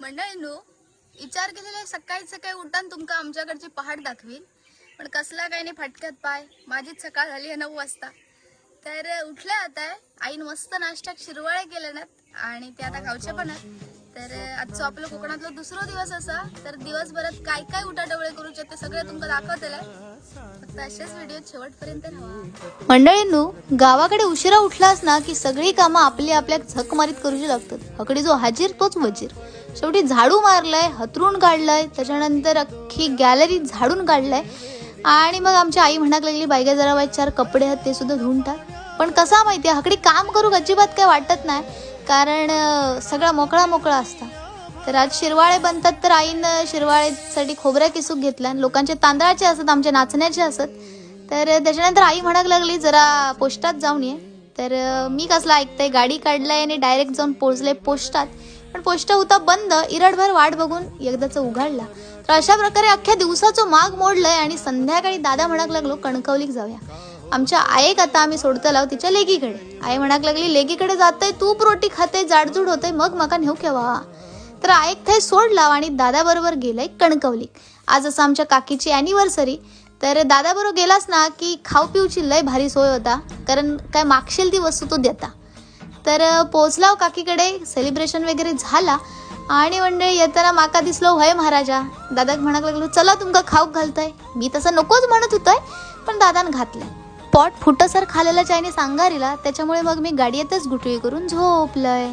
मंडळींनो, विचार केलेला सकाळी सकाळी उठान तुमका आमच्याकडची पहाट दाखवीन, पण कसला काही नाही फटक्यात पाय. माझीच सकाळ झाली आहे 9 वाजता. तर उठले आता आईन मस्त नाश्ता शिरवाळे केले ना आणि ते आता खावचे पण आहेत. तर आजचं आपलं कोकणातलं दुसरा दिवस असा, तर दिवसभरात काय काय उठाडवळे करूचे ते सगळे तुमका दाखवतेला. फक्त असेच व्हिडिओ शेवटपर्यंत राहा. मंडळींनो, गावाकडे उशिरा उठलास ना की सगळी कामं आपली आपल्या झक मारीत करूची लागतात. हकडे जो हाजीर तोच वजीर. शेवटी झाडू मारलाय, हतरून काढलाय, त्याच्यानंतर अख्खी गॅलरी झाडून काढलाय आणि मग आमची आई म्हणाक लागली, बायगा जरा वाईट 4 कपडे आहेत ते सुद्धा धुवून टाक. पण कसा माहितीये, हकडी काम करू अजिबात काय वाटत नाही, कारण सगळा मोकळा मोकळा असता. तर आज शिरवाळे बनतात, तर आईनं शिरवाळेसाठी खोबऱ्या किसूक घेतल्या. लोकांचे तांदळाचे असत, आमचे नाचण्याचे असत. तर त्याच्यानंतर आई म्हणाक लागली, जरा पोस्टात जाऊन ये. तर मी कसला ऐकतंय, गाडी काढलाय आणि डायरेक्ट जाऊन पोहोचले पोस्टात. पण पोस्ट होता बंद. इरडभर वाट बघून एकदाच उघडला. तर अशा प्रकारे अख्ख्या दिवसाचं माग मोडलंय आणि संध्याकाळी दादा म्हणाक लागलो, कणकवलीक जाऊया. आमच्या आईक आता आम्ही सोडतो लाव तिच्या लेकीकडे. आई म्हणाक लागली, लेकीकडे जातय, तूप रोटी खाते, जाडजूड होतय, मग मका नेऊ केव्हा. तर आईक थंय सोड लाव आणि दादा बरोबर गेलाय कणकवलीक. आज असं आमच्या काकीची अॅनिव्हर्सरी. तर दादा बरोबर गेलास ना की खाऊ पिऊची लय भारी सोय होता, कारण काय मागशील ती वस्तू तो देता. तर पोचलाव काकीकडे, सेलिब्रेशन वगैरे झाला आणि मंडळी येताना माका दिसलो, होय महाराजा. दादाक म्हणाक लागलो, चला तुमका खाऊक घालताय. मी तसं नकोच म्हणत होतोय, पण दादान घातलंय. पॉट फुटसर खालेला चायनीज अंगारीला, त्याच्यामुळे मग मी गाडीतच गुटळी करून झोपलंय.